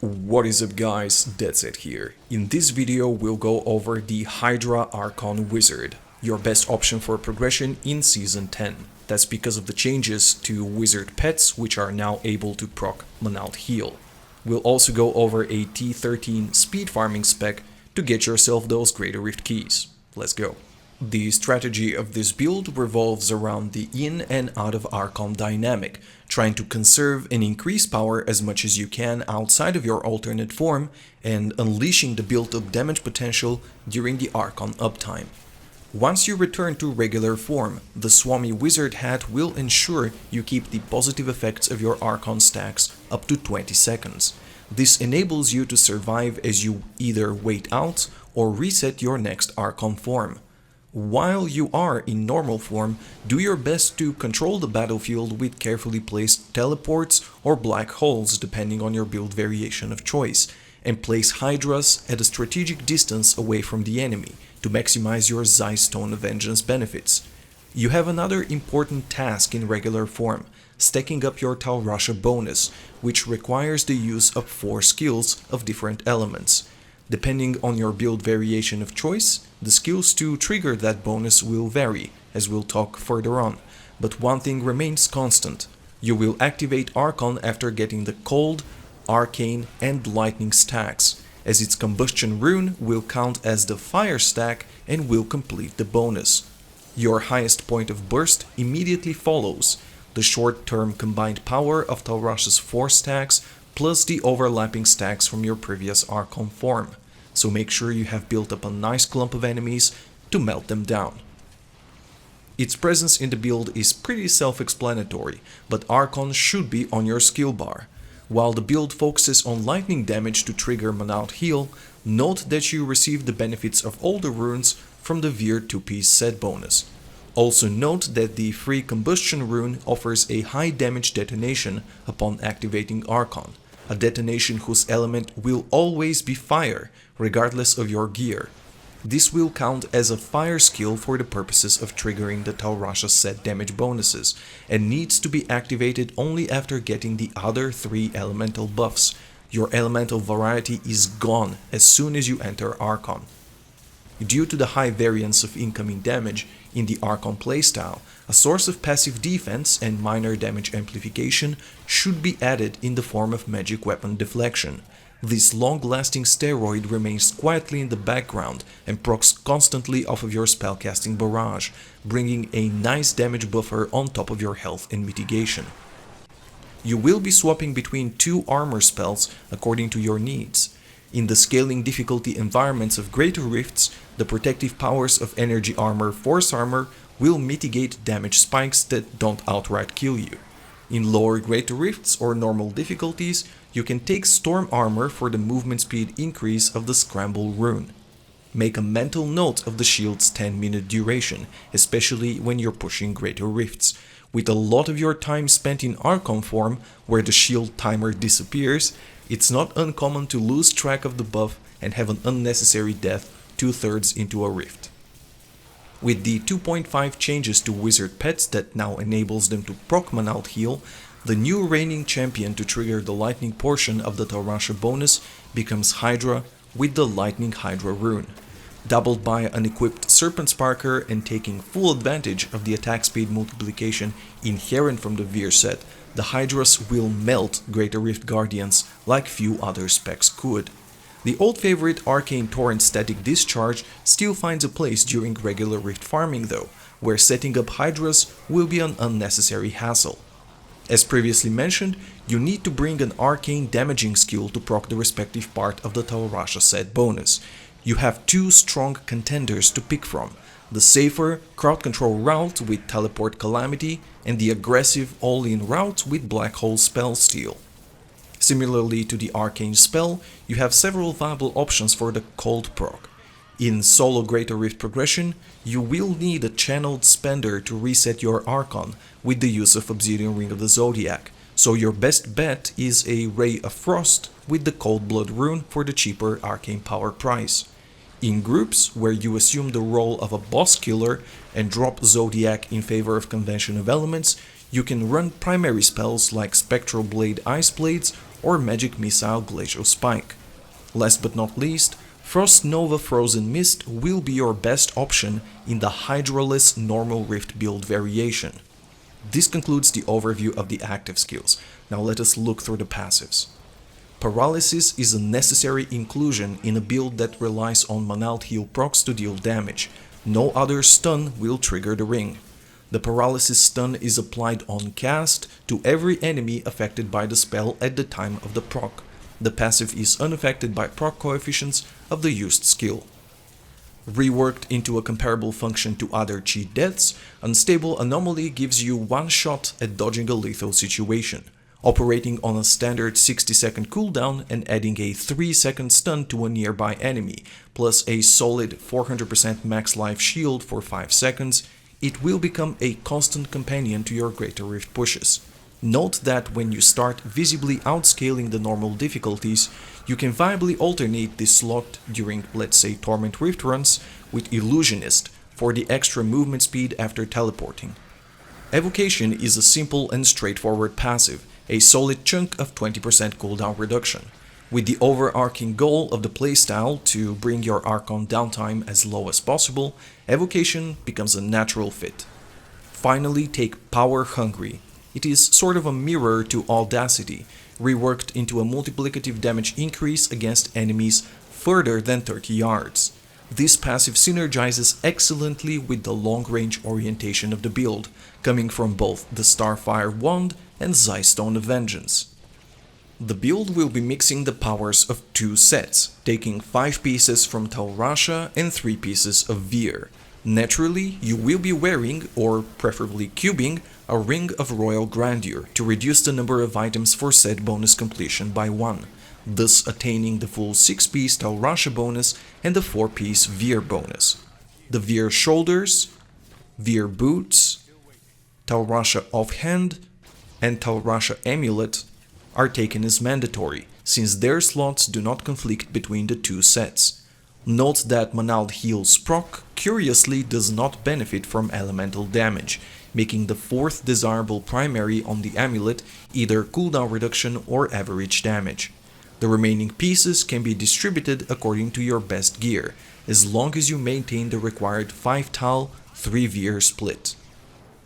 What is up guys, Deadset here. In this video we'll go over the Hydra Archon Wizard, your best option for progression in Season 10. That's because of the changes to wizard pets which are now able to proc Manald Heal. We'll also go over a T13 speed farming spec to get yourself those Greater Rift keys. Let's go. The strategy of this build revolves around the in and out of Archon dynamic, trying to conserve and increase power as much as you can outside of your alternate form and unleashing the built-up damage potential during the Archon uptime. Once you return to regular form, the Swami Wizard hat will ensure you keep the positive effects of your Archon stacks up to 20 seconds. This enables you to survive as you either wait out or reset your next Archon form. While you are in normal form, do your best to control the battlefield with carefully placed teleports or black holes depending on your build variation of choice, and place Hydras at a strategic distance away from the enemy to maximize your Stone of Vengeance benefits. You have another important task in regular form, stacking up your Taurasha bonus, which requires the use of 4 skills of different elements. Depending on your build variation of choice, the skills to trigger that bonus will vary, as we'll talk further on, but one thing remains constant. You will activate Archon after getting the Cold, Arcane and Lightning stacks, as its Combustion rune will count as the Fire stack and will complete the bonus. Your highest point of burst immediately follows, the short-term combined power of Taurasha's 4 stacks plus the overlapping stacks from your previous Archon form, so make sure you have built up a nice clump of enemies to melt them down. Its presence in the build is pretty self-explanatory, but Archon should be on your skill bar. While the build focuses on lightning damage to trigger Manald Heal, note that you receive the benefits of all the runes from the Veer 2-piece set bonus. Also note that the free Combustion rune offers a high damage detonation upon activating Archon, a detonation whose element will always be fire, regardless of your gear. This will count as a fire skill for the purposes of triggering the Taurasha set damage bonuses, and needs to be activated only after getting the other 3 elemental buffs. Your elemental variety is gone as soon as you enter Archon. Due to the high variance of incoming damage in the Archon playstyle, a source of passive defense and minor damage amplification should be added in the form of magic weapon deflection. This long-lasting steroid remains quietly in the background and procs constantly off of your spellcasting barrage, bringing a nice damage buffer on top of your health and mitigation. You will be swapping between 2 armor spells according to your needs. In the scaling difficulty environments of Greater Rifts, the protective powers of Energy Armor Force Armor will mitigate damage spikes that don't outright kill you. In lower Greater Rifts or normal difficulties, you can take Storm Armor for the movement speed increase of the Scramble rune. Make a mental note of the shield's 10-minute duration, especially when you're pushing Greater Rifts. With a lot of your time spent in Archon form, where the shield timer disappears, it's not uncommon to lose track of the buff and have an unnecessary death 2/3 into a rift. With the 2.5 changes to wizard pets that now enables them to proc Manald Heal, the new reigning champion to trigger the lightning portion of the Taurasha bonus becomes Hydra with the Lightning Hydra rune. Doubled by an equipped Serpent Sparker and taking full advantage of the attack speed multiplication inherent from the Veer set, the Hydras will melt Greater Rift Guardians like few other specs could. The old favorite Arcane Torrent Static Discharge still finds a place during regular Rift farming though, where setting up Hydras will be an unnecessary hassle. As previously mentioned, you need to bring an arcane damaging skill to proc the respective part of the Taurasha set bonus. You have 2 strong contenders to pick from, the safer crowd control route with Teleport Calamity and the aggressive all-in route with Black Hole Spell Steal. Similarly to the arcane spell, you have several viable options for the cold proc. In solo Greater Rift progression, you will need a channeled spender to reset your Archon with the use of Obsidian Ring of the Zodiac, so your best bet is a Ray of Frost with the Cold Blood rune for the cheaper arcane power price. In groups where you assume the role of a boss killer and drop Zodiac in favor of Convention of Elements, you can run primary spells like Spectral Blade Ice Blades or Magic Missile Glacial Spike. Last but not least, Frost Nova Frozen Mist will be your best option in the Hydraless Normal Rift build variation. This concludes the overview of the active skills. Now let us look through the passives. Paralysis is a necessary inclusion in a build that relies on Manald Heal procs to deal damage. No other stun will trigger the ring. The Paralysis stun is applied on cast to every enemy affected by the spell at the time of the proc. The passive is unaffected by proc coefficients of the used skill. Reworked into a comparable function to other cheat deaths, Unstable Anomaly gives you one shot at dodging a lethal situation, operating on a standard 60-second cooldown and adding a 3-second stun to a nearby enemy, plus a solid 400% max life shield for 5 seconds. It will become a constant companion to your Greater Rift pushes. Note that when you start visibly outscaling the normal difficulties, you can viably alternate this slot during, let's say, Torment Rift runs with Illusionist for the extra movement speed after teleporting. Evocation is a simple and straightforward passive, a solid chunk of 20% cooldown reduction, with the overarching goal of the playstyle to bring your Archon downtime as low as possible. Evocation becomes a natural fit. Finally, take Power Hungry. It is sort of a mirror to Audacity, reworked into a multiplicative damage increase against enemies further than 30 yards. This passive synergizes excellently with the long-range orientation of the build, coming from both the Starfire Wand and Zystone of Vengeance. The build will be mixing the powers of 2 sets, taking 5 pieces from Talrasha and 3 pieces of Veer. Naturally, you will be wearing, or preferably cubing, a Ring of Royal Grandeur to reduce the number of items for said bonus completion by 1, thus attaining the full 6-piece Talrasha bonus and the 4-piece Veer bonus. The Veer Shoulders, Veer Boots, Talrasha Offhand, and Talrasha Amulet are taken as mandatory, since their slots do not conflict between the 2 sets. Note that Manald Heal's proc curiously does not benefit from elemental damage, making the 4th desirable primary on the amulet either cooldown reduction or average damage. The remaining pieces can be distributed according to your best gear, as long as you maintain the required 5 Tal, 3 Veer split.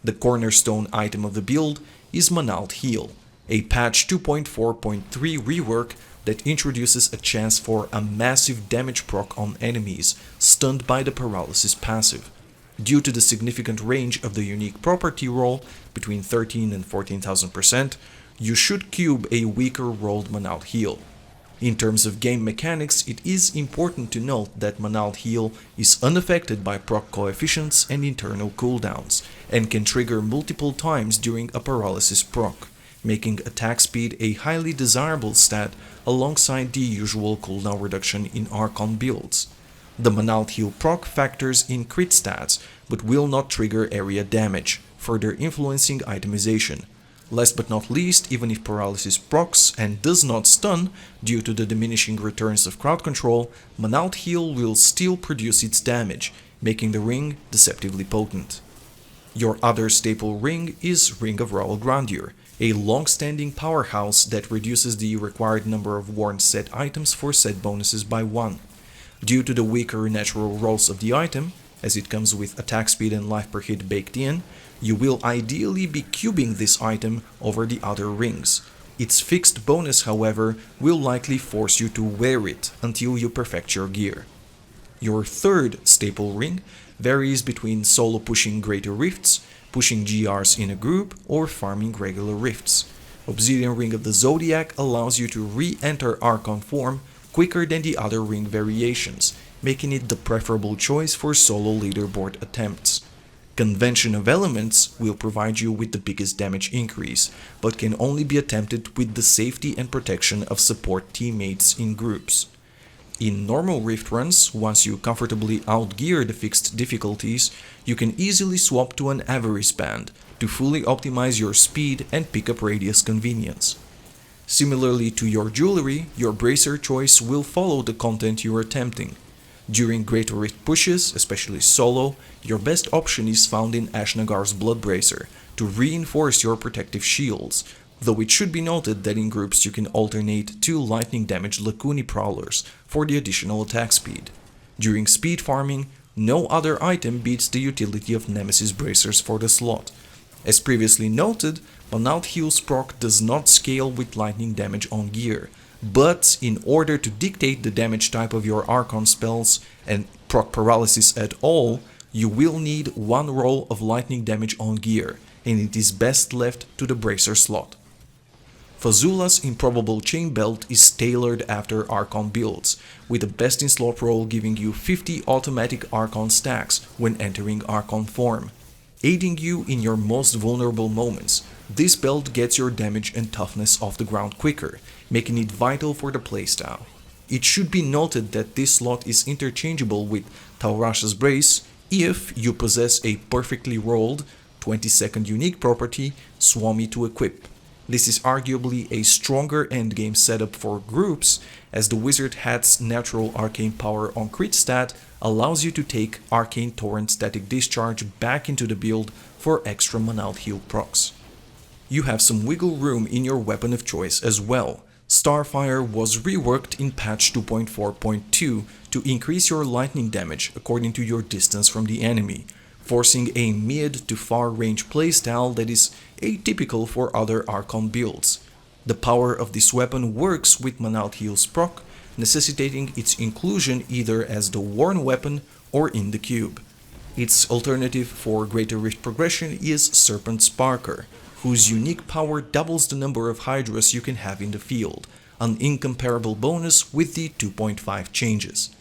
The cornerstone item of the build is Manald Heal, a patch 2.4.3 rework that introduces a chance for a massive damage proc on enemies stunned by the Paralysis passive. Due to the significant range of the unique property roll, between 13 and 14,000%, you should cube a weaker rolled Manald Heal. In terms of game mechanics, it is important to note that Manald Heal is unaffected by proc coefficients and internal cooldowns, and can trigger multiple times during a Paralysis proc, making attack speed a highly desirable stat alongside the usual cooldown reduction in Archon builds. The Manald Heal proc factors in crit stats, but will not trigger area damage, further influencing itemization. Last but not least, even if Paralysis procs and does not stun due to the diminishing returns of crowd control, Manald Heal will still produce its damage, making the ring deceptively potent. Your other staple ring is Ring of Royal Grandeur, a long-standing powerhouse that reduces the required number of worn set items for set bonuses by 1. Due to the weaker natural rolls of the item, as it comes with attack speed and life per hit baked in, you will ideally be cubing this item over the other rings. Its fixed bonus, however, will likely force you to wear it until you perfect your gear. Your third staple ring varies between solo pushing Greater Rifts, pushing GRs in a group, or farming regular Rifts. Obsidian Ring of the Zodiac allows you to re-enter Archon form quicker than the other ring variations, making it the preferable choice for solo leaderboard attempts. Convention of Elements will provide you with the biggest damage increase, but can only be attempted with the safety and protection of support teammates in groups. In normal Rift runs, once you comfortably outgear the fixed difficulties, you can easily swap to an Avarice Band to fully optimize your speed and pickup radius convenience. Similarly to your jewelry, your bracer choice will follow the content you are attempting. During Greater Rift pushes, especially solo, your best option is found in Ashnagar's Blood Bracer to reinforce your protective shields, Though it should be noted that in groups you can alternate 2 lightning damage Lacuni Prowlers for the additional attack speed. During speed farming, no other item beats the utility of Nemesis Bracers for the slot. As previously noted, Manald Heal's proc does not scale with lightning damage on gear, but in order to dictate the damage type of your Archon spells and proc paralysis at all, you will need 1 roll of lightning damage on gear, and it is best left to the Bracer slot. Fazula's Improbable Chain Belt is tailored after Archon builds, with the best in slot roll giving you 50 automatic Archon stacks when entering Archon form. Aiding you in your most vulnerable moments, this belt gets your damage and toughness off the ground quicker, making it vital for the playstyle. It should be noted that this slot is interchangeable with Taurash's Brace if you possess a perfectly rolled 20-second unique property, Swami to equip. This is arguably a stronger endgame setup for groups, as the Wizard Hat's natural arcane power on crit stat allows you to take Arcane Torrent Static Discharge back into the build for extra Manald Heal procs. You have some wiggle room in your weapon of choice as well. Starfire was reworked in patch 2.4.2 to increase your lightning damage according to your distance from the enemy, forcing a mid to far range playstyle that is atypical for other Archon builds. The power of this weapon works with Manald Heal's proc, necessitating its inclusion either as the worn weapon or in the cube. Its alternative for greater rift progression is Serpent Sparker, whose unique power doubles the number of Hydras you can have in the field, an incomparable bonus with the 2.5 changes.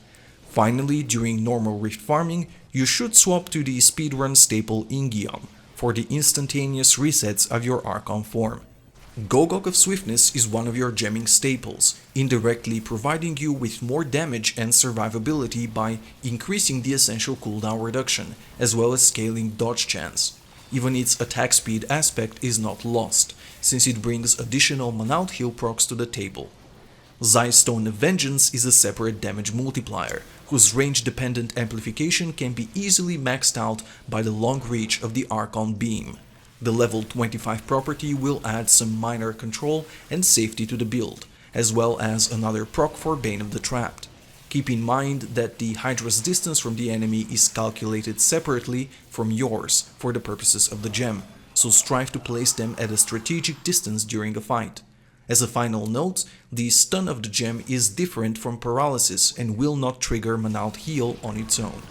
Finally, during normal rift farming, you should swap to the speedrun staple Ingium for the instantaneous resets of your Archon form. Gogok of Swiftness is one of your gemming staples, indirectly providing you with more damage and survivability by increasing the essential cooldown reduction, as well as scaling dodge chance. Even its attack speed aspect is not lost, since it brings additional Manald Heal procs to the table. Zai's Stone of Vengeance is a separate damage multiplier, whose range-dependent amplification can be easily maxed out by the long reach of the Archon Beam. The level 25 property will add some minor control and safety to the build, as well as another proc for Bane of the Trapped. Keep in mind that the Hydra's distance from the enemy is calculated separately from yours for the purposes of the gem, so strive to place them at a strategic distance during a fight. As a final note, the stun of the gem is different from paralysis and will not trigger Manald Heal on its own.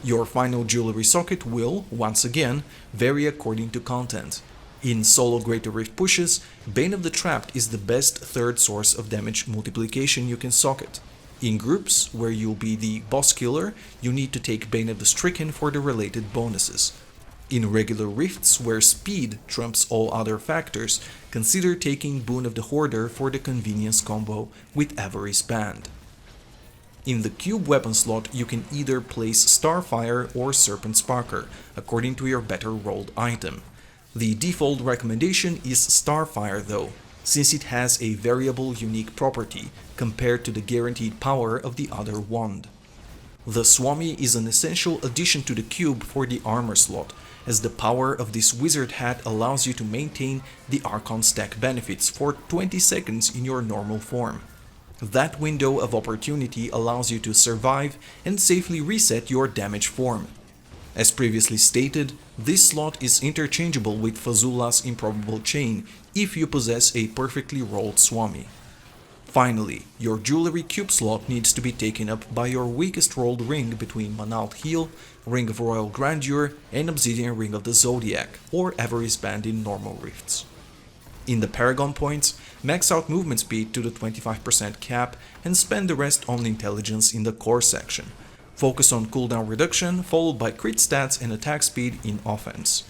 Your final jewelry socket will, once again, vary according to content. In solo Greater Rift pushes, Bane of the Trapped is the best third source of damage multiplication you can socket. In groups, where you'll be the boss killer, you need to take Bane of the Stricken for the related bonuses. In regular rifts, where speed trumps all other factors, consider taking Boon of the Hoarder for the convenience combo with Avarice Band. In the cube weapon slot, you can either place Starfire or Serpent Sparker, according to your better rolled item. The default recommendation is Starfire though, since it has a variable unique property compared to the guaranteed power of the other wand. The Swami is an essential addition to the cube for the armor slot, as the power of this wizard hat allows you to maintain the Archon stack benefits for 20 seconds in your normal form. That window of opportunity allows you to survive and safely reset your damage form. As previously stated, this slot is interchangeable with Fazula's Improbable Chain if you possess a perfectly rolled Swami. Finally, your jewelry cube slot needs to be taken up by your weakest rolled ring between Manald Heal, Ring of Royal Grandeur, and Obsidian Ring of the Zodiac, or Avarice Band in normal rifts. In the Paragon points, max out movement speed to the 25% cap and spend the rest on intelligence in the core section. Focus on cooldown reduction, followed by crit stats and attack speed in offense.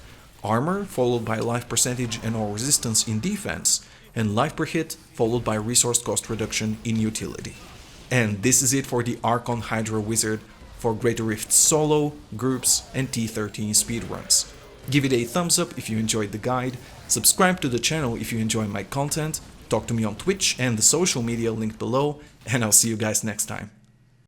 Armor, followed by life percentage and or resistance in defense, and life per hit, followed by resource cost reduction in utility. And this is it for the Archon Hydra Wizard for Greater Rift solo, groups, and T13 speedruns. Give it a thumbs up if you enjoyed the guide, subscribe to the channel if you enjoy my content, talk to me on Twitch and the social media linked below, and I'll see you guys next time.